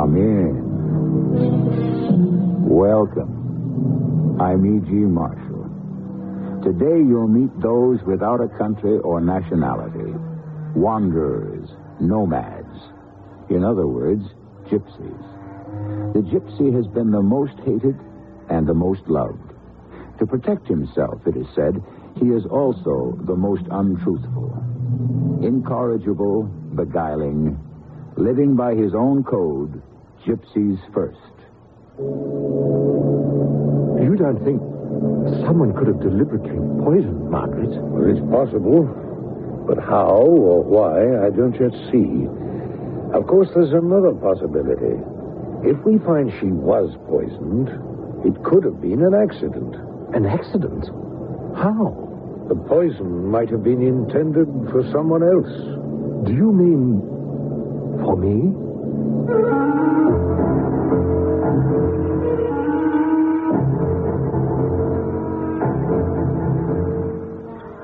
Come in. Welcome. I'm E.G. Marshall. Today you'll meet those without a country or nationality. Wanderers, nomads. In other words, gypsies. The gypsy has been the most hated and the most loved. To protect himself, it is said, he is also the most untruthful. Incorrigible, beguiling, living by his own code, gypsies first. You don't think someone could have deliberately poisoned Margaret? Well, it's possible. But how or why, I don't yet see. Of course, there's another possibility. If we find she was poisoned, it could have been an accident. An accident? How? The poison might have been intended for someone else. Do you mean for me?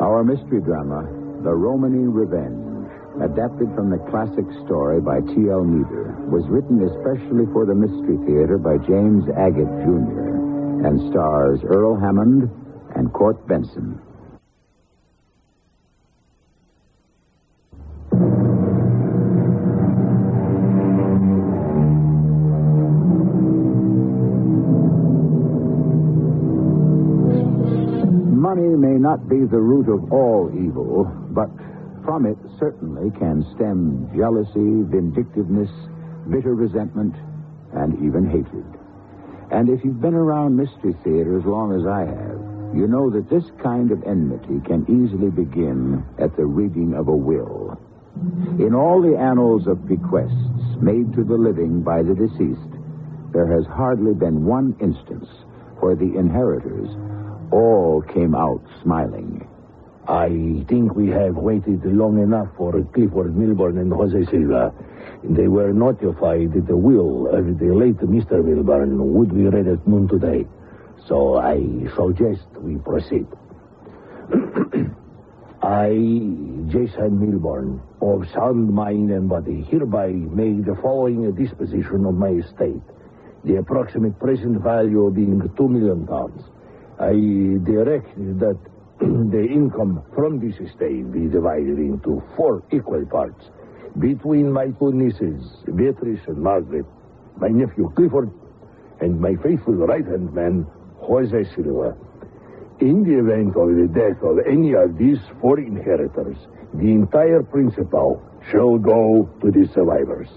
Our mystery drama, The Romany Revenge, adapted from the classic story by T.L. Meader, was written especially for the Mystery Theater by James Agate, Jr., and stars Earl Hammond and Court Benson. Money may not be the root of all evil, but from it certainly can stem jealousy, vindictiveness, bitter resentment, and even hatred. And if you've been around Mystery Theater as long as I have, you know that this kind of enmity can easily begin at the reading of a will. In all the annals of bequests made to the living by the deceased, there has hardly been one instance where the inheritors all came out smiling. I think we have waited long enough for Clifford Milburn and Jose Silva. They were notified that the will of the late Mr. Milburn would be read at noon today. So I suggest we proceed. I, Jason Milburn, of sound mind and body, hereby make the following disposition of my estate, the approximate present value being 2 million pounds. I direct that the income from this estate be divided into 4 equal parts between my 2 nieces, Beatrice and Margaret, my nephew Clifford, and my faithful right-hand man, Jose Silva. In the event of the death of any of these 4 inheritors, the entire principal shall go to the survivors.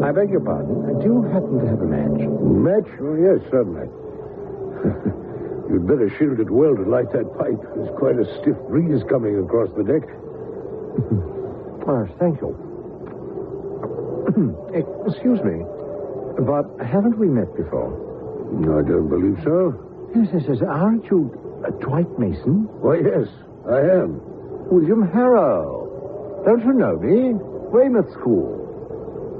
I beg your pardon. Do you happen to have a match? Match? Oh, yes, certainly. You'd better shield it well to light that pipe. There's quite a stiff breeze coming across the deck. Oh, thank you. Excuse me, but haven't we met before? No, I don't believe so. Yes. Aren't you Dwight Mason? Why, yes, I am. William Harrow. Don't you know me? Weymouth School.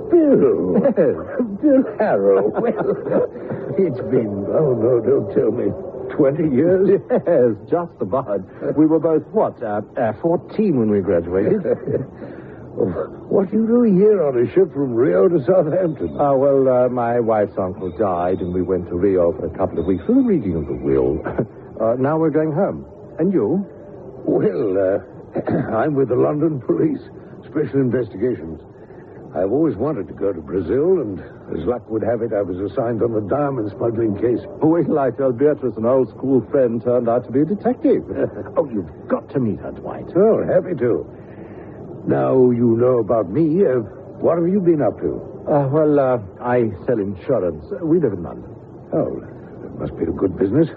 Bill. Yes. Bill Harrow. Well, it's been, oh, no, don't tell me, 20 years? Yes, just about. We were both, 14 when we graduated. What do you do here on a ship from Rio to Southampton? My wife's uncle died, and we went to Rio for a couple of weeks for the reading of the will. Now we're going home. And you? Well, I'm with the London Police, Special Investigations. I've always wanted to go to Brazil, and as luck would have it, I was assigned on the diamond smuggling case. Wait till I tell Beatrice an old school friend turned out to be a detective. Oh, you've got to meet her, Dwight. Oh, happy to. Now you know about me. What have you been up to? I sell insurance. We live in London. Oh, that must be a good business.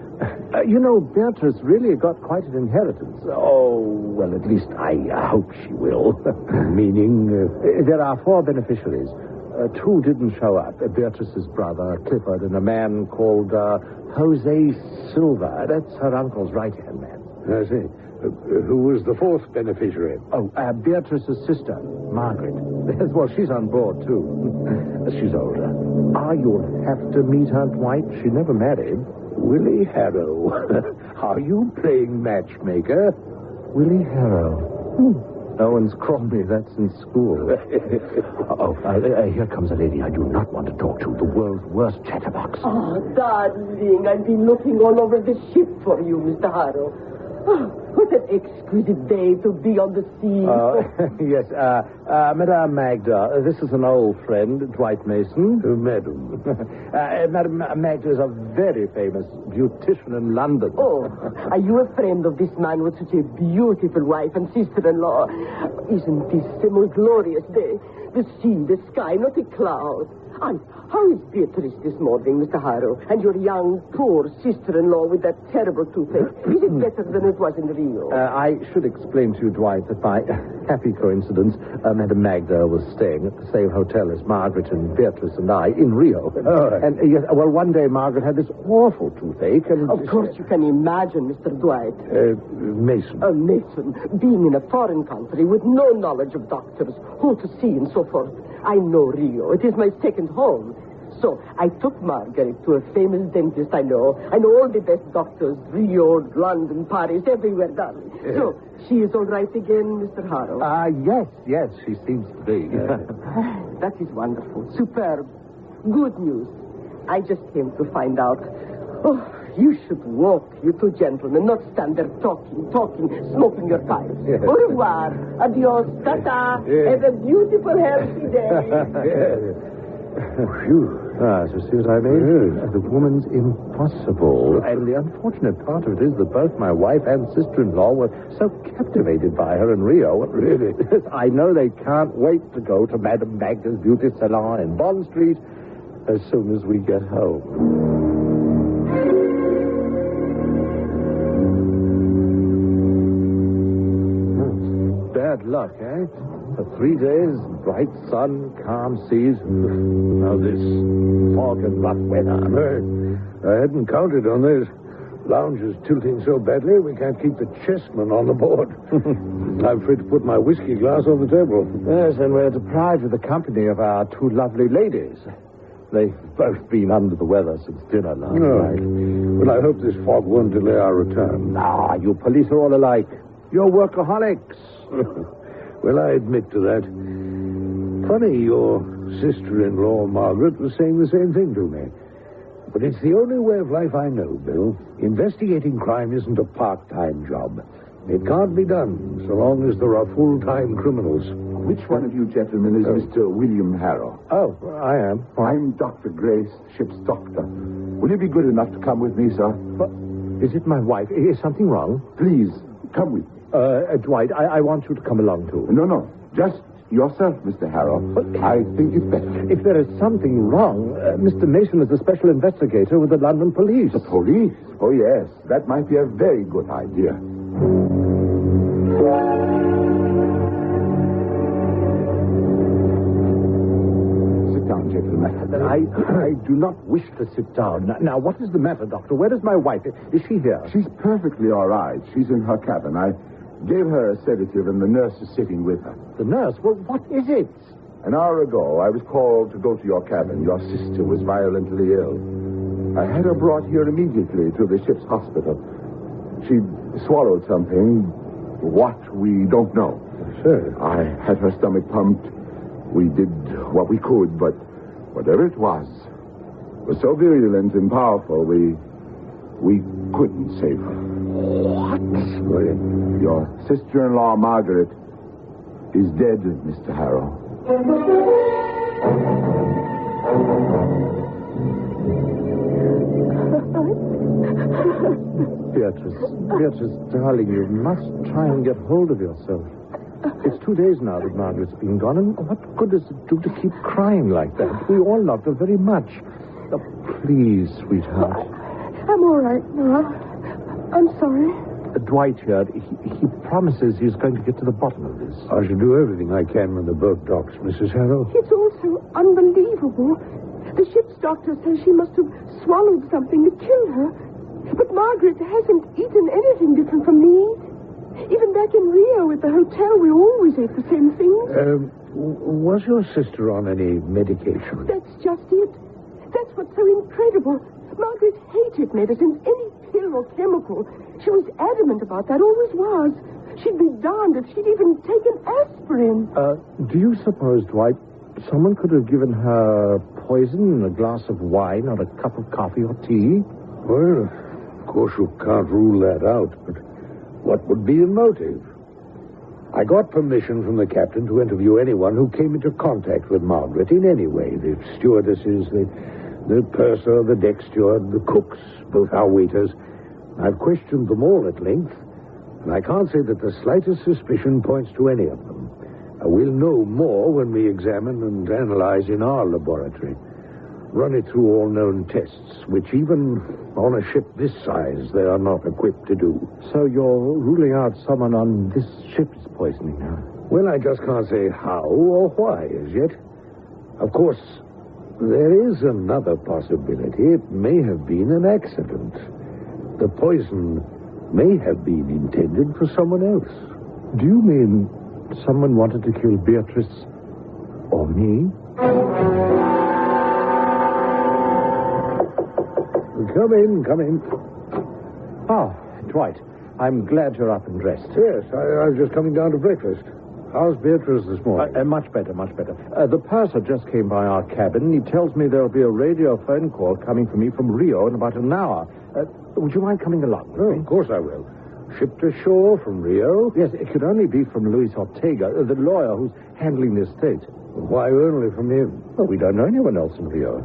Beatrice really got quite an inheritance. Oh, well, at least I hope she will. Meaning? There are 4 beneficiaries. 2 didn't show up. Beatrice's brother, Clifford, and a man called Jose Silva. That's her uncle's right-hand man. I see. Who was the 4th beneficiary? Oh, Beatrice's sister, Margaret. Well, she's on board, too. She's older. You'll have to meet her, Dwight. She never married. Willie Harrow. Are you playing matchmaker? Willie Harrow. No one's called me that's in school. Here comes a lady I do not want to talk to. The world's worst chatterbox. Oh, darling, I've been looking all over the ship for you, Mr. Harrow. Oh, what an exquisite day to be on the sea. Yes, Madame Magda, this is an old friend, Dwight Mason. Madam. Madame Magda is a very famous beautician in London. Oh, are you a friend of this man with such a beautiful wife and sister-in-law? Isn't this a most glorious day? The sea, the sky, not a cloud. And how is Beatrice this morning, Mr. Harrow? And your young, poor sister-in-law with that terrible toothache? Is it better than it was in Rio? I should explain to you, Dwight, that by happy coincidence, Madame Magda was staying at the same hotel as Margaret and Beatrice and I in Rio. And yes, well, one day Margaret had this awful toothache, and of course you can imagine, Mr. Dwight. Mason. Mason, being in a foreign country with no knowledge of doctors, who to see and so forth. I know Rio. It is my second home. So I took Margaret to a famous dentist I know. I know all the best doctors, Rio, London, Paris, everywhere, darling. So she is all right again, Mr. Harrow? Yes, she seems to be. That is wonderful. Superb. Good news. I just came to find out. Oh, you should walk, you two gentlemen, not stand there talking, smoking your pipes. Au revoir. Adios. Ta-ta. Have a beautiful, healthy day. Phew. So see what I mean? The woman's impossible. And the unfortunate part of it is that both my wife and sister-in-law were so captivated by her in Rio. Really? I know they can't wait to go to Madame Magda's beauty salon in Bond Street as soon as we get home. Bad luck, eh? For 3 days, bright sun, calm seas. Now this fog and rough weather. I hadn't counted on this. Lounge is tilting so badly we can't keep the chessmen on the board. I'm afraid to put my whiskey glass on the table. Yes, and we're deprived of the company of our two lovely ladies. They've both been under the weather since dinner last night. Well, I hope this fog won't delay our return. You police are all alike. You're workaholics. Well, I admit to that. Funny, your sister-in-law, Margaret, was saying the same thing to me. But it's the only way of life I know, Bill. Investigating crime isn't a part-time job. It can't be done so long as there are full-time criminals. Which one of you gentlemen is Mr. William Harrow? Oh, I am. I'm Dr. Grace, ship's doctor. Will you be good enough to come with me, sir? What? Is it my wife? Is something wrong? Please, come with me. Dwight, I want you to come along, too. No. Just yourself, Mr. Harrow. I think it's better. If there is something wrong, Mr. Mason is a special investigator with the London police. The police? Oh, yes. That might be a very good idea. Sit down, gentlemen. I do not wish to sit down. Now, what is the matter, Doctor? Where is my wife? Is she here? She's perfectly all right. She's in her cabin. I gave her a sedative, and the nurse is sitting with her. The nurse? Well, what is it? An hour ago, I was called to go to your cabin. Your sister was violently ill. I had her brought here immediately to the ship's hospital. She swallowed something. What, we don't know. Sir. I had her stomach pumped. We did what we could, but whatever it was so virulent and powerful, we couldn't save her. What? Your sister-in-law, Margaret, is dead, Mr. Harrow. Beatrice, darling, you must try and get hold of yourself. It's 2 days now that Margaret's been gone, and what good does it do to keep crying like that? We all loved her very much. Oh, please, sweetheart. I'm all right now. I'm sorry. Dwight here, he promises he's going to get to the bottom of this. I shall do everything I can when the boat docks, Mrs. Harrow. It's all so unbelievable. The ship's doctor says she must have swallowed something to kill her. But Margaret hasn't eaten anything different from me. Even back in Rio at the hotel, we always ate the same things. Was your sister on any medication? That's just it. That's what's so incredible. Margaret hated medicines, any pill or chemical. She was adamant about that, always was. She'd be darned if she'd even taken aspirin. Do you suppose, Dwight, someone could have given her poison in a glass of wine or a cup of coffee or tea? Well, of course you can't rule that out, but what would be the motive? I got permission from the captain to interview anyone who came into contact with Margaret in any way. The stewardesses, the purser, the deck steward, the cooks, both our waiters. I've questioned them all at length, and I can't say that the slightest suspicion points to any of them. We'll know more when we examine and analyze in our laboratory. Run it through all known tests, which even on a ship this size, they are not equipped to do. So you're ruling out someone on this ship's poisoning her? Well, I just can't say how or why as yet. Of course, there is another possibility. It may have been an accident. The poison may have been intended for someone else. Do you mean someone wanted to kill Beatrice or me? Come in. Ah, Dwight, I'm glad you're up and dressed. Yes, I was just coming down to breakfast. How's Beatrice this morning? Much better. The purser just came by our cabin. He tells me there'll be a radio phone call coming for me from Rio in about an hour. Would you mind coming along with me? Of course I will. Shipped ashore from Rio? Yes, it could only be from Luis Ortega, the lawyer who's handling the estate. Why only from him? Well, we don't know anyone else in Rio.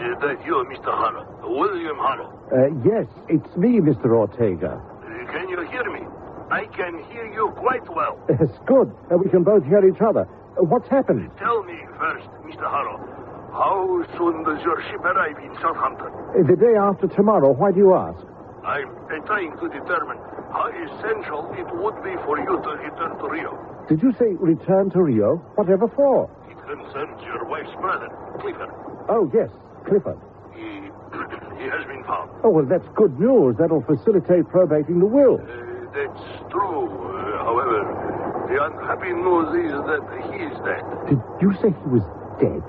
Is that you, Mr. Harrow? William Harrow? Yes, it's me, Mr. Ortega. Can you hear me? I can hear you quite well. It's good. We can both hear each other. What's happened? Tell me first, Mr. Harrow, how soon does your ship arrive in Southampton? The day after tomorrow. Why do you ask? I'm trying to determine how essential it would be for you to return to Rio. Did you say return to Rio? Whatever for? It concerns your wife's brother, Clifford. Oh, yes, Clifford. He has been found. Oh, well, that's good news. That'll facilitate probating the will. That's true. However, the unhappy news is that he is dead. Did you say he was dead?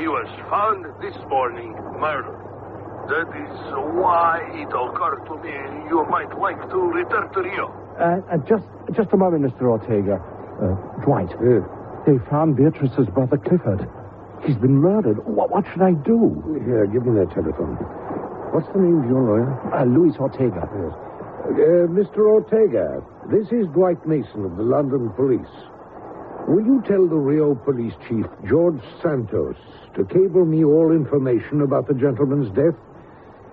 He was found this morning, murdered. That is why it occurred to me you might like to return to Rio. Just a moment, Mr. Ortega. Dwight. Yes. They found Beatrice's brother Clifford. He's been murdered. What should I do? Here, give me that telephone. What's the name of your lawyer? Luis Ortega. Yes. Mr. Ortega, this is Dwight Mason of the London Police. Will you tell the Rio Police Chief, George Santos, to cable me all information about the gentleman's death?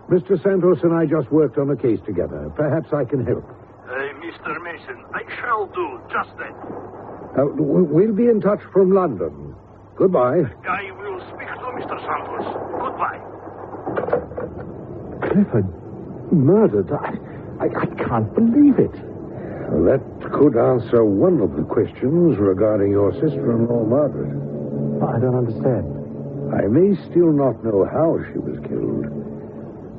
Mr. Santos and I just worked on a case together. Perhaps I can help. Mr. Mason, I shall do just that. We'll be in touch from London. Goodbye. I will speak to Mr. Santos. Goodbye. Clifford murdered? I can't believe it. Well, that could answer one of the questions regarding your sister-in-law, Margaret. I don't understand. I may still not know how she was killed,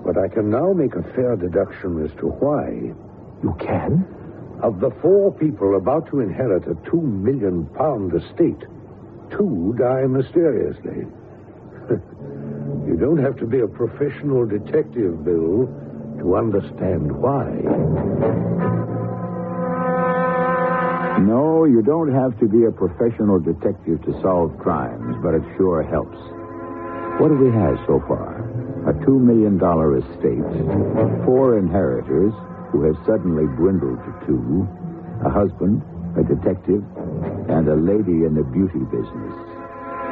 but I can now make a fair deduction as to why. You can? Of the 4 people about to inherit a £2 million estate, 2 die mysteriously. You don't have to be a professional detective, Bill, to understand why. No, you don't have to be a professional detective to solve crimes, but it sure helps. What do we have so far? A $2 million estate, 4 inheritors who have suddenly dwindled to 2, a husband, a detective, and a lady in the beauty business.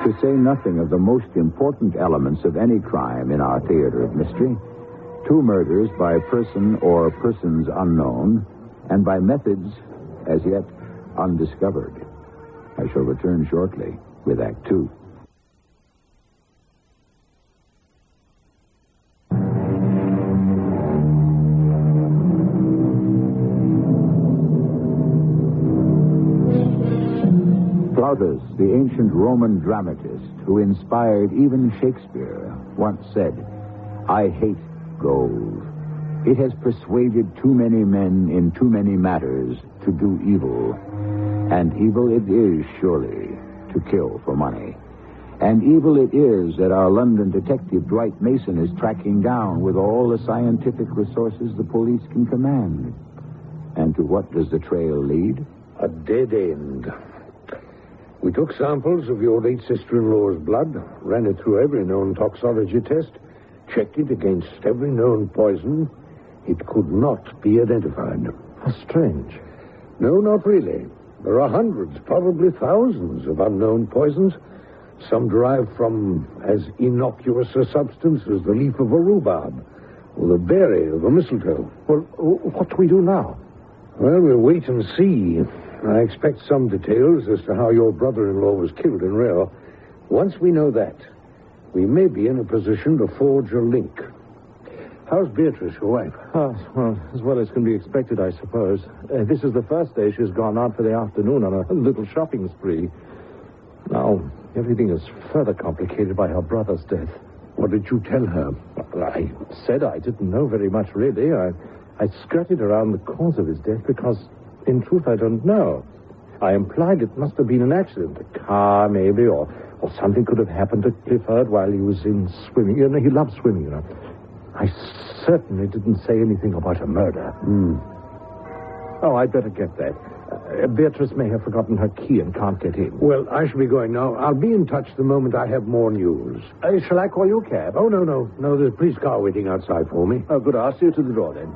To say nothing of the most important elements of any crime in our theater of mystery, 2 murders by person or persons unknown, and by methods as yet undiscovered. I shall return shortly with Act 2. Plautus, the ancient Roman dramatist who inspired even Shakespeare, once said, "I hate gold. It has persuaded too many men in too many matters to do evil. And evil it is, surely, to kill for money. And evil it is that our London detective Dwight Mason is tracking down with all the scientific resources the police can command. And to what does the trail lead? A dead end. We took samples of your late sister-in-law's blood, ran it through every known toxology test, checked it against every known poison. It could not be identified. How strange. No, not really. There are hundreds, probably thousands of unknown poisons. Some derived from as innocuous a substance as the leaf of a rhubarb or the berry of a mistletoe. Well, what do we do now? Well, we'll wait and see. I expect some details as to how your brother-in-law was killed in Rio. Once we know that, we may be in a position to forge a link. How's Beatrice, your wife? Well, as well as can be expected, I suppose. This is the first day she's gone out for the afternoon on a little shopping spree. Now, everything is further complicated by her brother's death. What did you tell her? Well, I said I didn't know very much, really. I skirted around the cause of his death because, in truth, I don't know. I implied it must have been an accident. A car, maybe, or something could have happened to Clifford while he was in swimming. You know, he loved swimming, you know. I certainly didn't say anything about a murder. Oh, I'd better get that. Beatrice may have forgotten her key and can't get in. Well, I shall be going now. I'll be in touch the moment I have more news. Shall I call you a cab? Oh, no. No, there's a police car waiting outside for me. Oh, good. I'll see you to the door, then.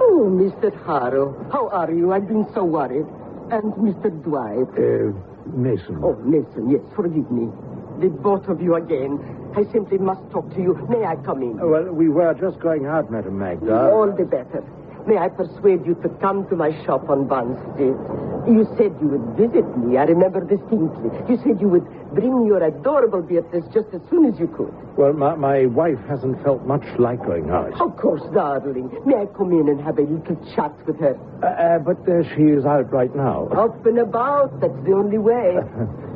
Oh, Mr. Harrow, how are you? I've been so worried. And Mr. Dwight. Mason. Oh, Mason, yes, forgive me. The both of you again. I simply must talk to you. May I come in? Well, we were just going out, Madam Magda. All the better. May I persuade you to come to my shop on Bond Street? You said you would visit me. I remember distinctly. You said you would bring your adorable Beatrice just as soon as you could. Well, my wife hasn't felt much like going out. Of course, darling. May I come in and have a little chat with her? But she is out right now. Up and about. That's the only way.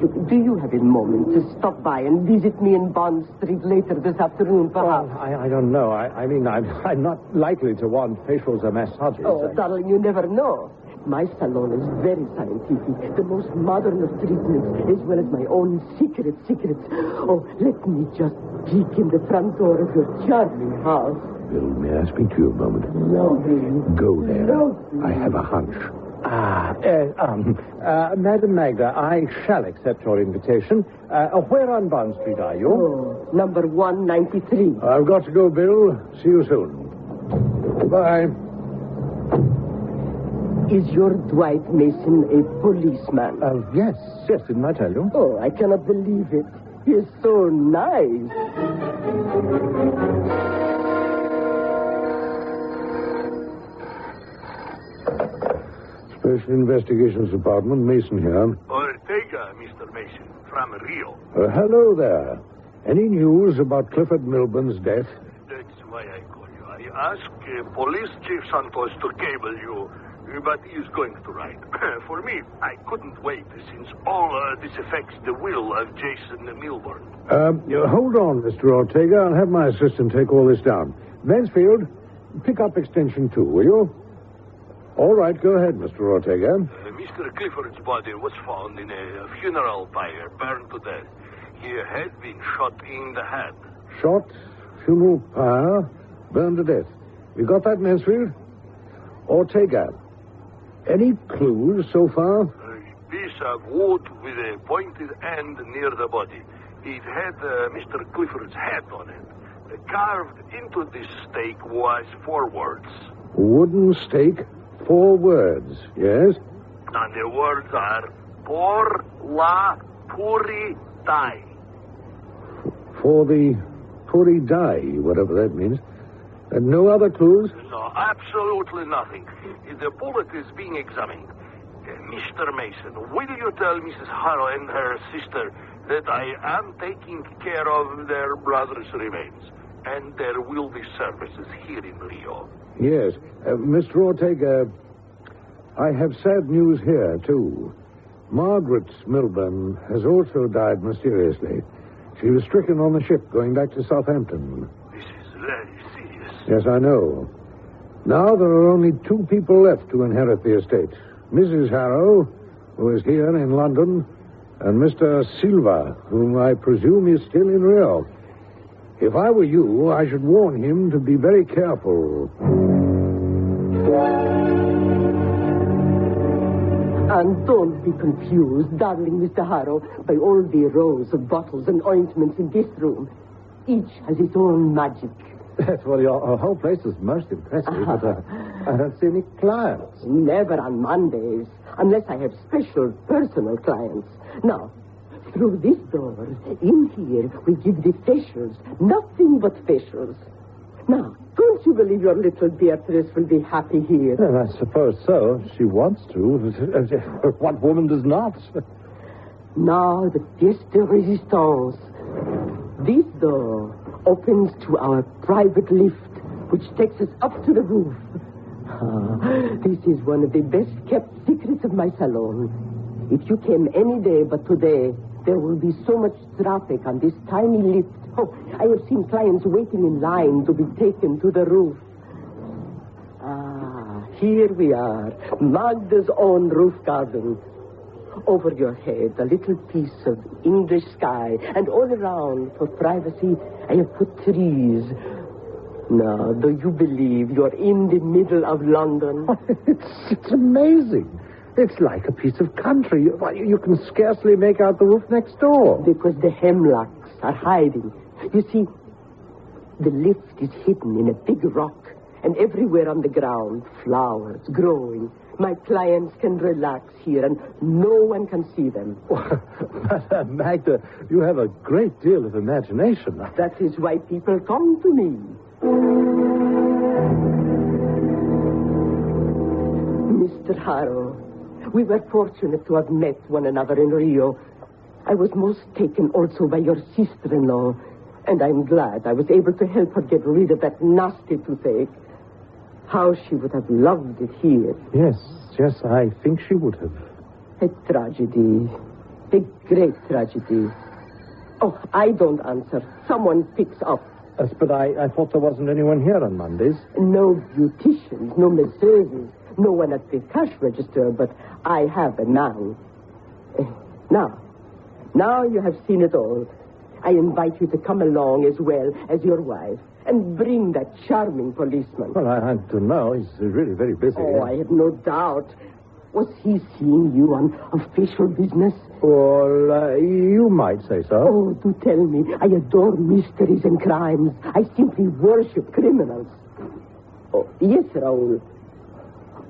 Look, do you have a moment to stop by and visit me in Bond Street later this afternoon, perhaps? Well, I don't know. I mean, I'm not likely to want facials or massages. Oh, darling, you never know. My salon is very scientific, the most modern of treatments, as well as my own secrets. Oh, let me just peek in the front door of your charming house. Bill, may I speak to you a moment? No, Go there. No. I have a hunch. Madam Magda, I shall accept your invitation. Where on Bond Street are you? Oh, number 193. I've got to go, Bill. See you soon. Goodbye. Is your Dwight Mason a policeman? Yes, didn't I tell you? Oh, I cannot believe it. He is so nice. Special Investigations Department, Mason here. Ortega, Mr. Mason, from Rio. Hello there. Any news about Clifford Milburn's death? That's why I call you. I asked Police Chief Santos to cable you, but he's going to write. For me, I couldn't wait, since all this affects the will of Jason Milburn. Hold on, Mr. Ortega. I'll have my assistant take all this down. Mansfield, pick up extension 2, will you? All right, go ahead, Mr. Ortega. Mr. Clifford's body was found in a funeral pyre, burned to death. He had been shot in the head. Shot, funeral pyre, burned to death. You got that, Mansfield? Ortega, any clues so far? A piece of wood with a pointed end near the body. It had Mr. Clifford's head on it. Carved into this stake was 4 words. Wooden stake, 4 words, yes? And the words are, Por la puri die. For the puri die, whatever that means. And no other clues? No, absolutely nothing. The bullet is being examined. Mr. Mason, will you tell Mrs. Harrow and her sister that I am taking care of their brother's remains, and there will be services here in Rio? Yes. Mr. Ortega, I have sad news here, too. Margaret Milburn has also died mysteriously. She was stricken on the ship going back to Southampton. This is very serious. Yes, I know. Now there are only 2 people left to inherit the estate. Mrs. Harrow, who is here in London, and Mr. Silva, whom I presume is still in Rio. If I were you, I should warn him to be very careful. And don't be confused, darling Mr. Harrow, by all the rows of bottles and ointments in this room. Each has its own magic. Well, your whole place is most impressive, but I don't see any clients. Never on Mondays, unless I have special personal clients. Now, through this door, in here, we give the facials. Nothing but facials. Now, don't you believe your little Beatrice will be happy here? Well, I suppose so. She wants to. What woman does not? Now, the pièce de résistance. This door opens to our private lift, which takes us up to the roof. This is one of the best-kept secrets of my salon. If you came any day but today, there will be so much traffic on this tiny lift. Oh, I have seen clients waiting in line to be taken to the roof. Here we are, Magda's own roof garden. Over your head, a little piece of English sky, and all around, for privacy, I have put trees. Now, do you believe you're in the middle of London? It's amazing. It's like a piece of country. You can scarcely make out the roof next door. Because the hemlocks are hiding. You see, the lift is hidden in a big rock, and everywhere on the ground, flowers growing. My clients can relax here, and no one can see them. Magda, you have a great deal of imagination. That is why people come to me. Mr. Harrow, we were fortunate to have met one another in Rio. I was most taken also by your sister-in-law, and I'm glad I was able to help her get rid of that nasty toothache. How she would have loved it here. Yes, I think she would have. A tragedy. A great tragedy. Oh, I don't answer. Someone picks up. But I thought there wasn't anyone here on Mondays. No beauticians, no masseuses, no one at the cash register, but I have a man. Now you have seen it all. I invite you to come along as well as your wife. And bring that charming policeman. Well, I don't know. He's really very busy. Oh, I have no doubt. Was he seeing you on official business? Well, you might say so. Oh, do tell me. I adore mysteries and crimes. I simply worship criminals. Oh, yes, Raoul.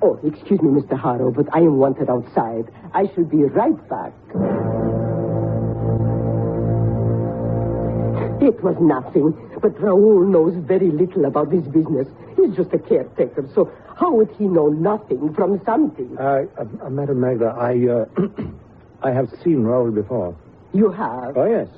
Oh, excuse me, Mr. Harrow, but I am wanted outside. I shall be right back. It was nothing, but Raoul knows very little about this business. He's just a caretaker, so how would he know nothing from something? Madam Magda, I have seen Raoul before. You have? Oh, yes.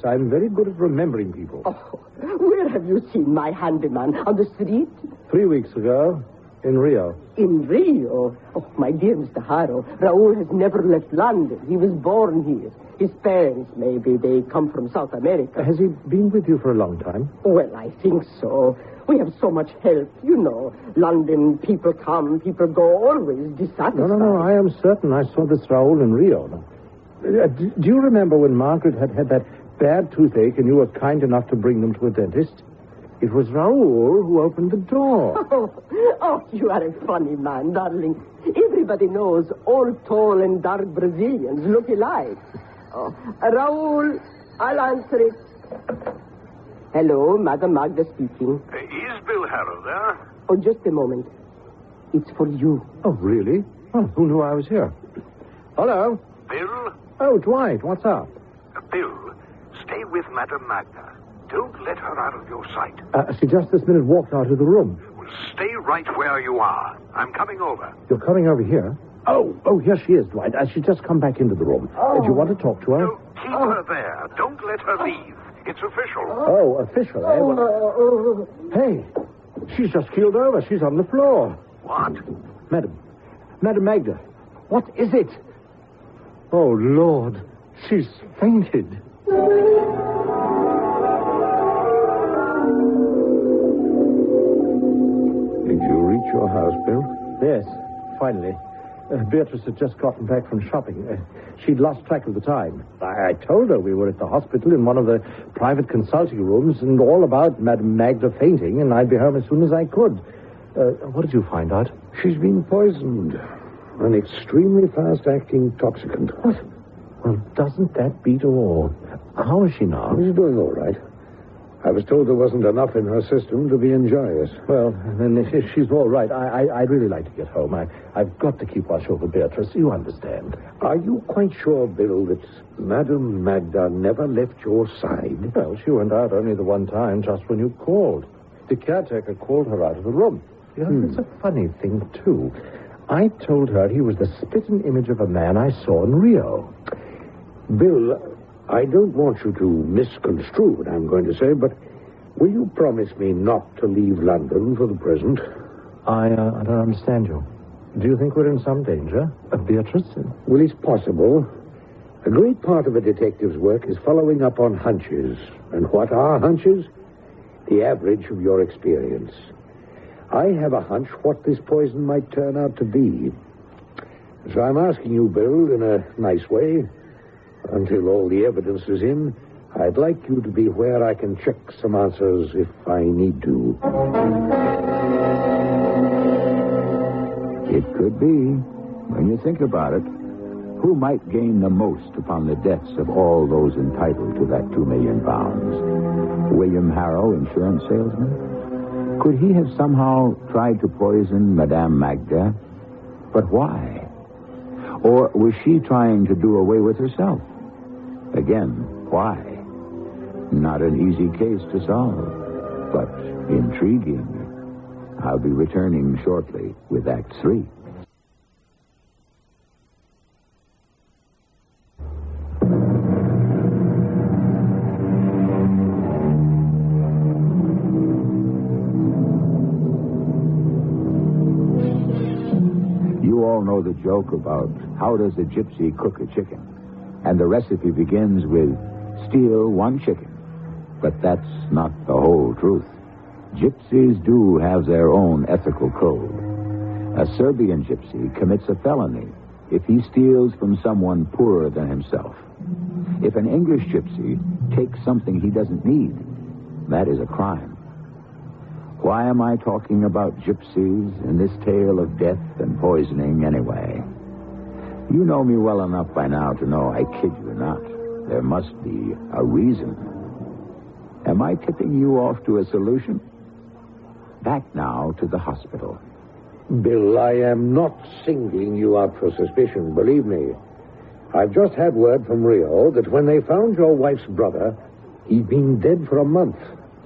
I'm very good at remembering people. Oh, where have you seen my handyman? On the street? 3 weeks ago, in Rio. In Rio? Oh, my dear Mr. Harrow, Raoul has never left London. He was born here. His parents, maybe, they come from South America. Has he been with you for a long time? Well, I think so. We have so much help, you know. London, people come, people go, always dissatisfied. No, I am certain I saw this Raoul in Rio. Do you remember when Margaret had that bad toothache and you were kind enough to bring them to a dentist? It was Raoul who opened the door. Oh, you are a funny man, darling. Everybody knows all tall and dark Brazilians look alike. Oh, Raoul, I'll answer it. Hello, Madam Magda speaking. Is Bill Harrow there? Oh, just a moment. It's for you. Oh, really? Oh, who knew I was here? Hello? Bill? Oh, Dwight, what's up? Bill, stay with Madam Magda. Don't let her out of your sight. She just this minute walked out of the room. Well, stay right where you are. I'm coming over. You're coming over here? Oh, here she is, Dwight. She's just come back into the room. Do you want to talk to her? No, keep her there. Don't let her leave. It's official. Oh, official, eh? Well, hey, she's just keeled over. She's on the floor. What? Madam Magda, what is it? Oh, Lord, she's fainted. Did you reach your house, Bill? Yes, finally. Beatrice had just gotten back from shopping. She'd lost track of the time. I told her we were at the hospital in one of the private consulting rooms and all about Madame Magda fainting, and I'd be home as soon as I could. What did you find out? She's been poisoned. An extremely fast-acting toxicant. What? Well, doesn't that beat all? How is she now? She's doing all right. I was told there wasn't enough in her system to be injurious. Well, then if she's all right, I'd really like to get home. I've got to keep watch over Beatrice. You understand. Are you quite sure, Bill, that Madame Magda never left your side? Well, she went out only the one time, just when you called. The caretaker called her out of the room. You know, it's a funny thing, too. I told her he was the spitting image of a man I saw in Rio. Bill, I don't want you to misconstrue what I'm going to say, but will you promise me not to leave London for the present? I don't understand you. Do you think we're in some danger? Beatrice? Well, it's possible. A great part of a detective's work is following up on hunches. And what are hunches? The average of your experience. I have a hunch what this poison might turn out to be. So I'm asking you, Bill, in a nice way, until all the evidence is in, I'd like you to be where I can check some answers if I need to. It could be. When you think about it, who might gain the most upon the deaths of all those entitled to that £2 million? William Harrow, insurance salesman? Could he have somehow tried to poison Madame Magda? But why? Or was she trying to do away with herself? Again, why? Not an easy case to solve, but intriguing. I'll be returning shortly with Act 3. You all know the joke about how does a gypsy cook a chicken? And the recipe begins with steal one chicken. But that's not the whole truth. Gypsies do have their own ethical code. A Serbian gypsy commits a felony if he steals from someone poorer than himself. If an English gypsy takes something he doesn't need, that is a crime. Why am I talking about gypsies in this tale of death and poisoning anyway? You know me well enough by now to know I kid you not. There must be a reason. Am I tipping you off to a solution? Back now to the hospital. Bill, I am not singling you out for suspicion, believe me. I've just had word from Rio that when they found your wife's brother, he'd been dead for a month.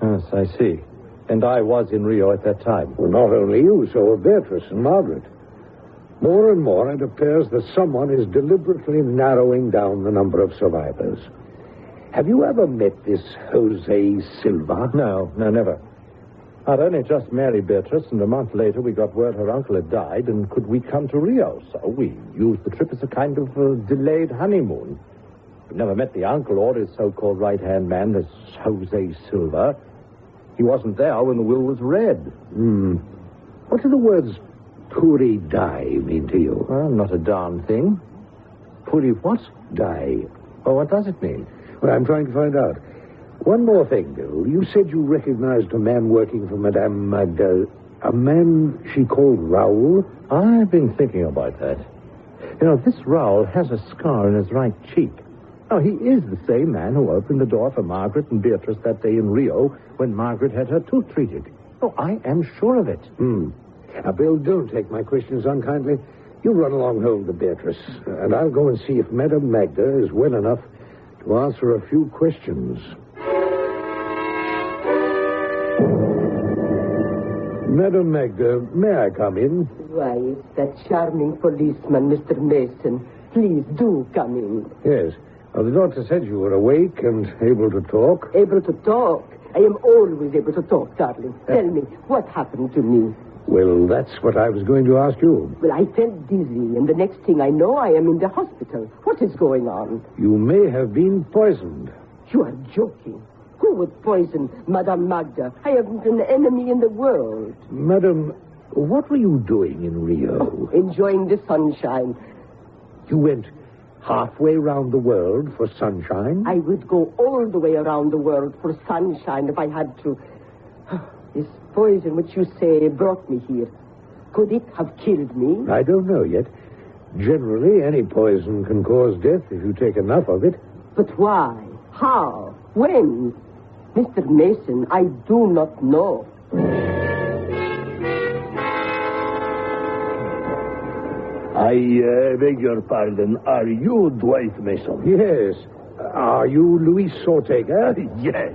Yes, I see. And I was in Rio at that time. Well, not only you, so were Beatrice and Margaret. More and more, it appears that someone is deliberately narrowing down the number of survivors. Have you ever met this Jose Silva? No, never. I'd only just married Beatrice, and a month later we got word her uncle had died, and could we come to Rio? So we used the trip as a kind of delayed honeymoon. We never met the uncle or his so-called right-hand man, this Jose Silva. He wasn't there when the will was read. What do the words Puri die mean to you? Well, not a darn thing. Puri what? Die. Oh, what does it mean? Well, I'm trying to find out. One more thing, Bill. You said you recognized a man working for Madame Magda. A man she called Raoul? I've been thinking about that. You know, this Raoul has a scar in his right cheek. Now, he is the same man who opened the door for Margaret and Beatrice that day in Rio when Margaret had her tooth treated. Oh, I am sure of it. Now, Bill, don't take my questions unkindly. You run along home to Beatrice, and I'll go and see if Madame Magda is well enough to answer a few questions. Madame Magda, may I come in? Why, it's that charming policeman, Mr. Mason. Please do come in. Yes. Well, the doctor said you were awake and able to talk. Able to talk? I am always able to talk, darling. Tell me, what happened to me? Well, that's what I was going to ask you. Well, I felt dizzy, and the next thing I know, I am in the hospital. What is going on? You may have been poisoned. You are joking. Who would poison Madame Magda? I haven't an enemy in the world. Madam, What were you doing in Rio? Oh, enjoying the sunshine. You went halfway round the world for sunshine? I would go all the way around the world for sunshine if I had to. This poison which you say brought me here, could it have killed me? I don't know yet. Generally, any poison can cause death if you take enough of it. But why? How? When? Mr. Mason, I do not know. I beg your pardon. Are you Dwight Mason? Yes. Are you Luis Ortega? Yes.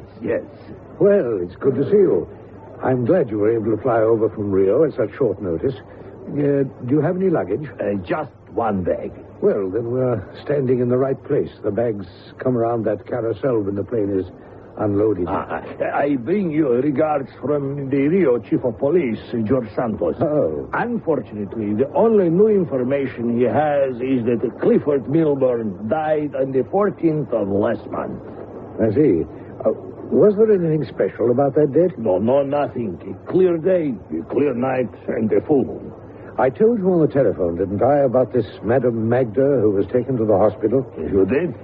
Well, it's good to see you. I'm glad you were able to fly over from Rio at such short notice. Do you have any luggage? Just one bag. Well, then we're standing in the right place. The bags come around that carousel when the plane is unloaded. I bring you regards from the Rio Chief of Police, George Santos. Oh. Unfortunately, the only new information he has is that Clifford Milburn died on the 14th of last month. I see. Was there anything special about that death? No, nothing. A clear day, a clear night, and a full moon. I told you on the telephone, didn't I, about this Madame Magda who was taken to the hospital? You did?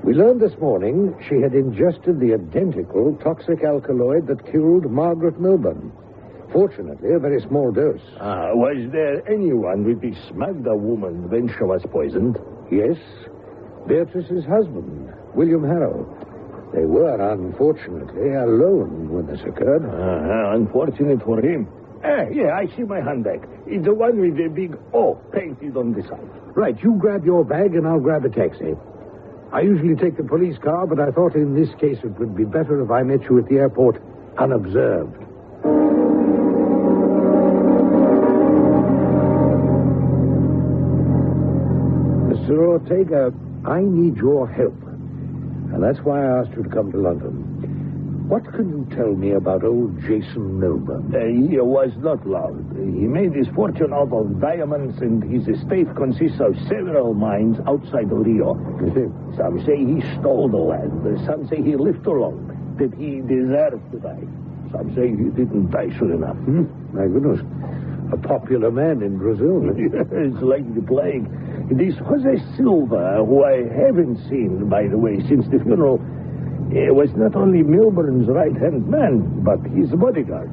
We learned this morning she had ingested the identical toxic alkaloid that killed Margaret Milburn. Fortunately, a very small dose. Was there anyone with this Magda woman when she was poisoned? Yes. Beatrice's husband, William Harrow. They were, unfortunately, alone when this occurred. Unfortunate for him. Yeah, I see my handbag. It's the one with the big O painted on the side. Right, you grab your bag and I'll grab a taxi. I usually take the police car, but I thought in this case it would be better if I met you at the airport unobserved. Mr. Ortega, I need your help. And that's why I asked you to come to London. What can you tell me about old Jason Milburn? He was not loved. He made his fortune out of diamonds, and his estate consists of several mines outside of Rio. Some say he stole the land. Some say he lived too long, that he deserved to die. Some say he didn't die soon enough. My goodness. A popular man in Brazil. It's like the plague. This Jose Silva, who I haven't seen, by the way, since the funeral, was not only Milburn's right-hand man, but his bodyguard.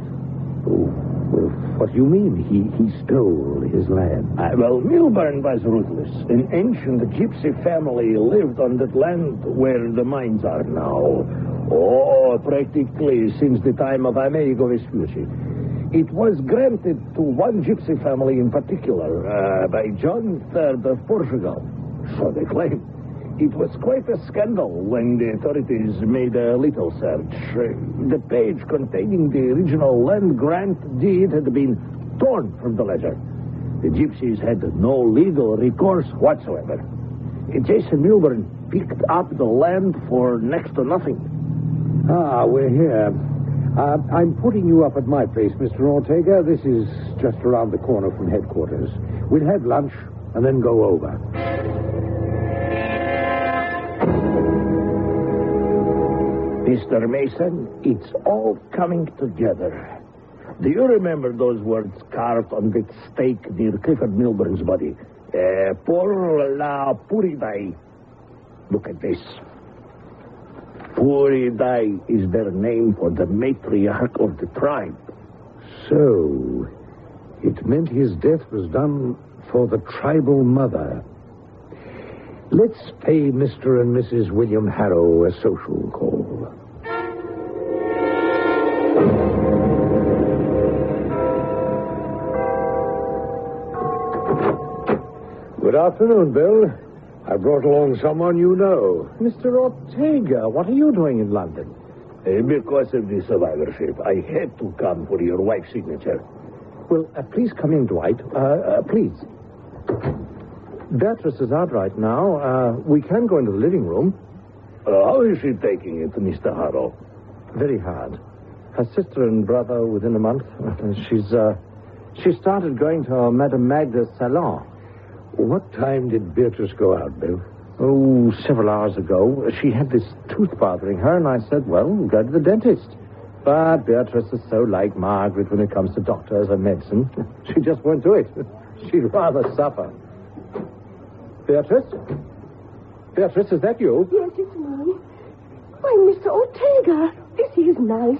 Oh, well, what do you mean? He stole his land? Well, Milburn was ruthless. An ancient gypsy family lived on that land where the mines are now. Oh, practically since the time of Amerigo Vespucci. It was granted to one gypsy family in particular, by John III of Portugal. So they claim. It was quite a scandal when the authorities made a little search. The page containing the original land grant deed had been torn from the ledger. The gypsies had no legal recourse whatsoever. Jason Milburn picked up the land for next to nothing. We're here. I'm putting you up at my place, Mr. Ortega. This is just around the corner from headquarters. We'll have lunch and then go over. Mr. Mason, it's all coming together. Do you remember those words carved on that stake near Clifford Milburn's body? Por la Puridai. Look at this. Puridai is their name for the matriarch of the tribe. So, it meant his death was done for the tribal mother. Let's pay Mr. and Mrs. William Harrow a social call. Good afternoon, Bill. I brought along someone you know. Mr. Ortega, what are you doing in London? Because of the survivorship, I had to come for your wife's signature. Well, please come in, Dwight. Please. Beatrice is out right now. We can go into the living room. How is she taking it, Mr. Harrow? Very hard. Her sister and brother within a month. She started going to Madame Magda's salon. What time did Beatrice go out, Bill? Oh, several hours ago. She had this tooth bothering her, and I said, well, go to the dentist. But Beatrice is so like Margaret when it comes to doctors and medicine. She just won't do it. She'd rather suffer. Beatrice? Beatrice, is that you? Yes, it's me. Why, Mr. Ortega, this is nice.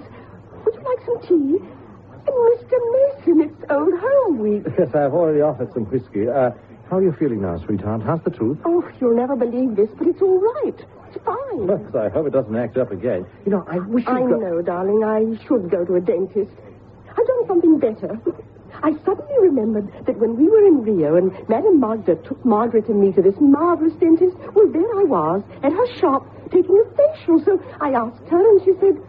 Would you like some tea? And Mr. Mason, it's Old Home Week. Yes, I've already offered some whiskey. How are you feeling now, sweetheart? How's the tooth? Oh, you'll never believe this, but it's all right. It's fine. Yes, I hope it doesn't act up again. You know, I wish I know, darling. I should go to a dentist. I've done something better. I suddenly remembered that when we were in Rio and Madame Magda took Margaret and me to this marvelous dentist, well, there I was at her shop taking a facial. So I asked her and she said,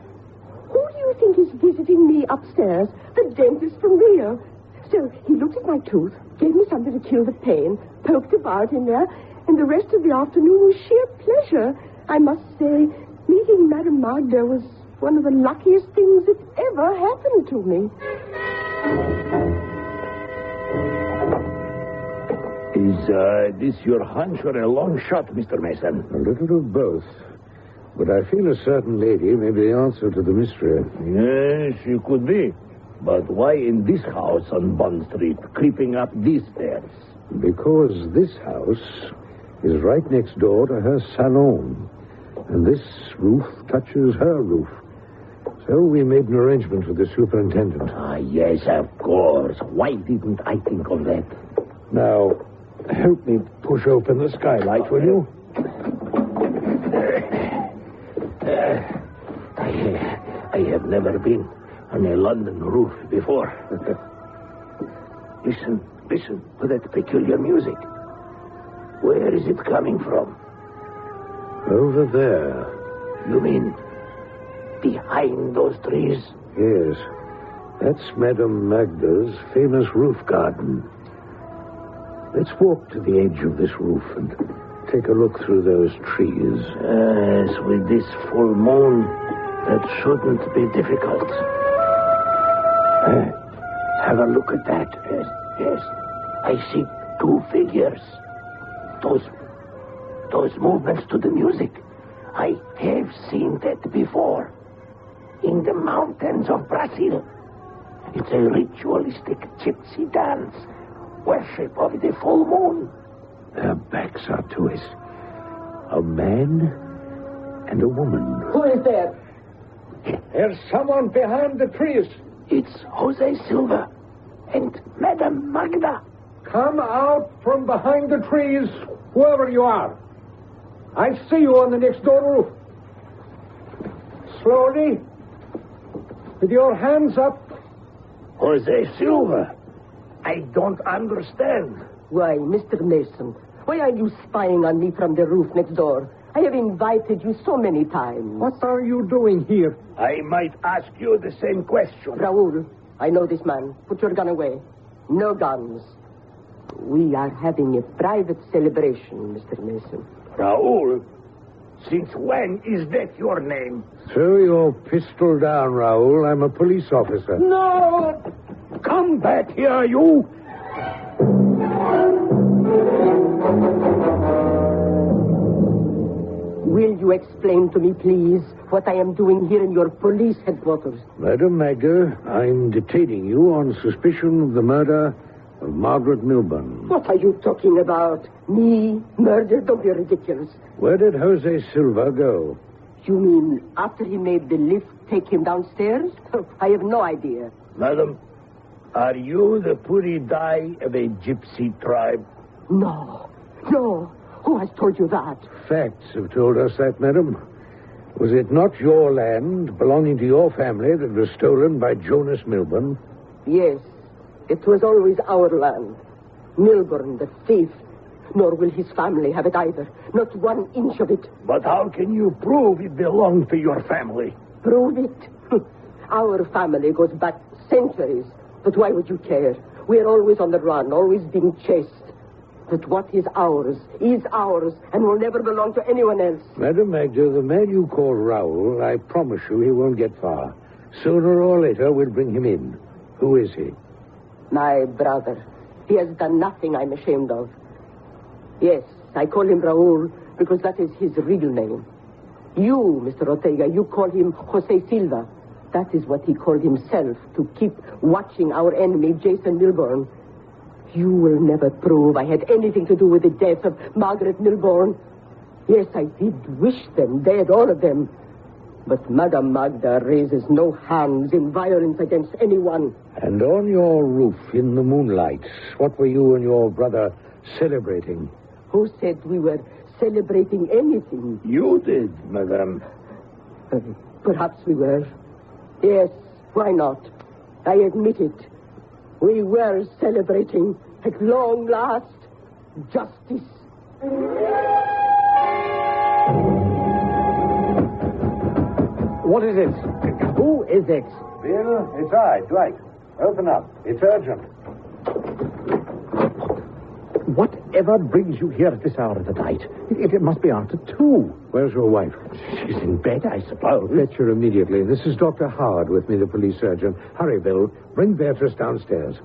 "Who do you think is visiting me upstairs? The dentist from Rio." So he looked at my tooth, gave me something to kill the pain, poked about in there, and the rest of the afternoon was sheer pleasure. I must say, meeting Madame Magda was one of the luckiest things that ever happened to me. Is this your hunch or a long shot, Mr. Mason? A little of both. But I feel a certain lady may be the answer to the mystery. Yes, she could be. But why in this house on Bond Street, creeping up these stairs? Because this house is right next door to her salon. And this roof touches her roof. So we made an arrangement with the superintendent. Ah, yes, of course. Why didn't I think of that? Now, help me push open the skylight, will you? I have never been on a London roof before. Listen to that peculiar music. Where is it coming from? Over there. You mean behind those trees? Yes. That's Madame Magda's famous roof garden. Let's walk to the edge of this roof and take a look through those trees. Yes, with this full moon, that shouldn't be difficult. Have a look at that. Yes. I see two figures. Those movements to the music. I have seen that before. In the mountains of Brazil. It's a ritualistic gypsy dance. Worship of the full moon. Their backs are to us. A man and a woman. Who is there? There's someone behind the trees. It's Jose Silva and Madame Magda. Come out from behind the trees, whoever you are. I see you on the next door roof. Slowly, with your hands up. Jose Silva. I don't understand. Why, Mr. Mason, why are you spying on me from the roof next door? I have invited you so many times. What are you doing here? I might ask you the same question. Raoul, I know this man. Put your gun away. No guns. We are having a private celebration, Mr. Mason. Raoul? Since when is that your name? Throw your pistol down, Raoul. I'm a police officer. No! Come back here, you! Will you explain to me, please, what I am doing here in your police headquarters? Madame Magda, I'm detaining you on suspicion of the murder of Margaret Milburn. What are you talking about? Me? Murder? Don't be ridiculous. Where did Jose Silva go? You mean after he made the lift take him downstairs? I have no idea. Madam, are you the Puri Dai of a gypsy tribe? No. Who has told you that? Facts have told us that, madam. Was it not your land, belonging to your family, that was stolen by Jonas Milburn? Yes. It was always our land. Milburn, the thief. Nor will his family have it either. Not 1 inch of it. But how can you prove it belonged to your family? Prove it? Our family goes back centuries. But why would you care? We are always on the run, always being chased. But what is ours, and will never belong to anyone else. Madame Magda, the man you call Raoul, I promise you he won't get far. Sooner or later, we'll bring him in. Who is he? My brother. He has done nothing I'm ashamed of. Yes, I call him Raoul because that is his real name. You, Mr. Ortega, you call him Jose Silva. That is what he called himself, to keep watching our enemy, Jason Milburn. You will never prove I had anything to do with the death of Margaret Milburn. Yes, I did wish them dead, all of them. But Madame Magda raises no hands in violence against anyone. And on your roof in the moonlight, what were you and your brother celebrating? Who said we were celebrating anything? You did, madame. Perhaps we were. Yes, why not? I admit it. We were celebrating, at long last, justice. What is it? Who is it? Bill, it's I, Dwight. Open up. It's urgent. Whatever brings you here at this hour of the night? It must be after 2. Where's your wife? She's in bed, I suppose. Fetch her immediately. This is Dr. Howard with me, the police surgeon. Hurry, Bill. Bring Beatrice downstairs.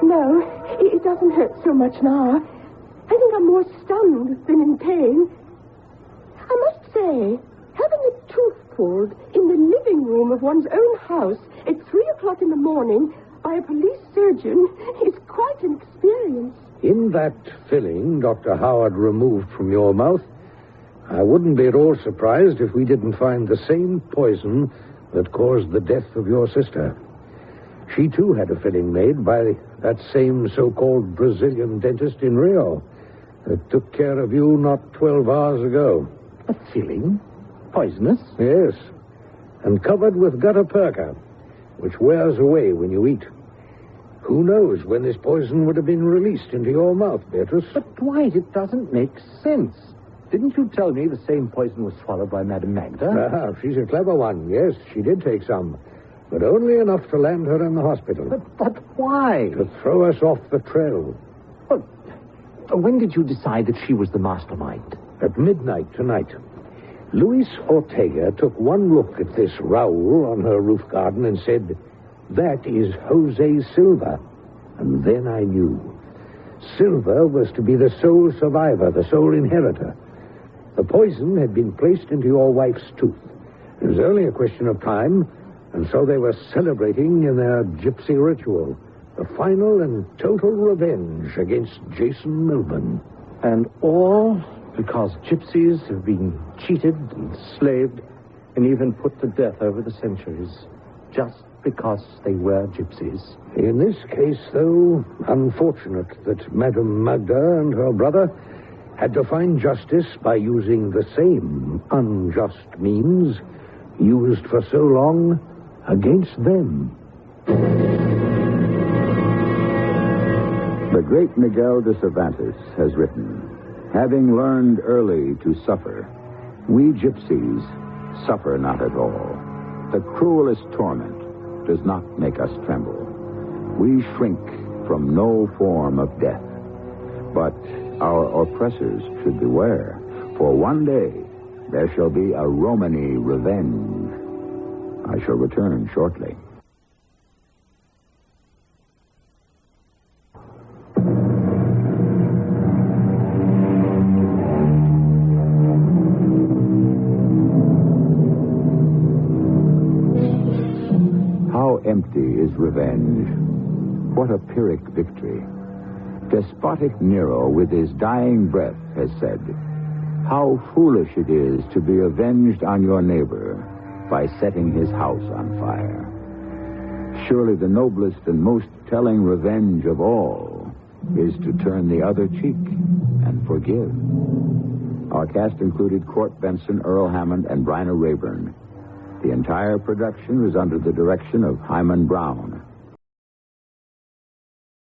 No, it doesn't hurt so much now. I think I'm more stunned than in pain. I must say, having a tooth pulled in the living room of one's own house at 3 o'clock in the morning by a police surgeon is quite an experience. In that filling Dr. Howard removed from your mouth, I wouldn't be at all surprised if we didn't find the same poison that caused the death of your sister. She, too, had a filling made by that same so-called Brazilian dentist in Rio that took care of you not 12 hours ago. A filling? Poisonous? Yes, and covered with gutta perca, which wears away when you eat. Who knows when this poison would have been released into your mouth, Beatrice? But, Dwight, it doesn't make sense. Didn't you tell me the same poison was swallowed by Madame Magda? She's a clever one. Yes, she did take some, but only enough to land her in the hospital. But why? To throw us off the trail. When did you decide that she was the mastermind? At midnight tonight. Luis Ortega took one look at this Raoul on her roof garden and said, "That is Jose Silva." And then I knew. Silva was to be the sole survivor, the sole inheritor. The poison had been placed into your wife's tooth. It was only a question of time, and so they were celebrating in their gypsy ritual the final and total revenge against Jason Milburn. And all because gypsies have been cheated and slaved and even put to death over the centuries, just because they were gypsies. In this case, though, unfortunate that Madame Magda and her brother had to find justice by using the same unjust means used for so long against them. The great Miguel de Cervantes has written, "Having learned early to suffer, we gypsies suffer not at all. The cruelest torment does not make us tremble. We shrink from no form of death. But our oppressors should beware, for one day there shall be a Romany revenge." I shall return shortly. How empty is revenge. What a Pyrrhic victory. Despotic Nero, with his dying breath, has said, "How foolish it is to be avenged on your neighbor by setting his house on fire." Surely the noblest and most telling revenge of all is to turn the other cheek and forgive. Our cast included Court Benson, Earl Hammond, and Bryna Rayburn. The entire production was under the direction of Himan Brown.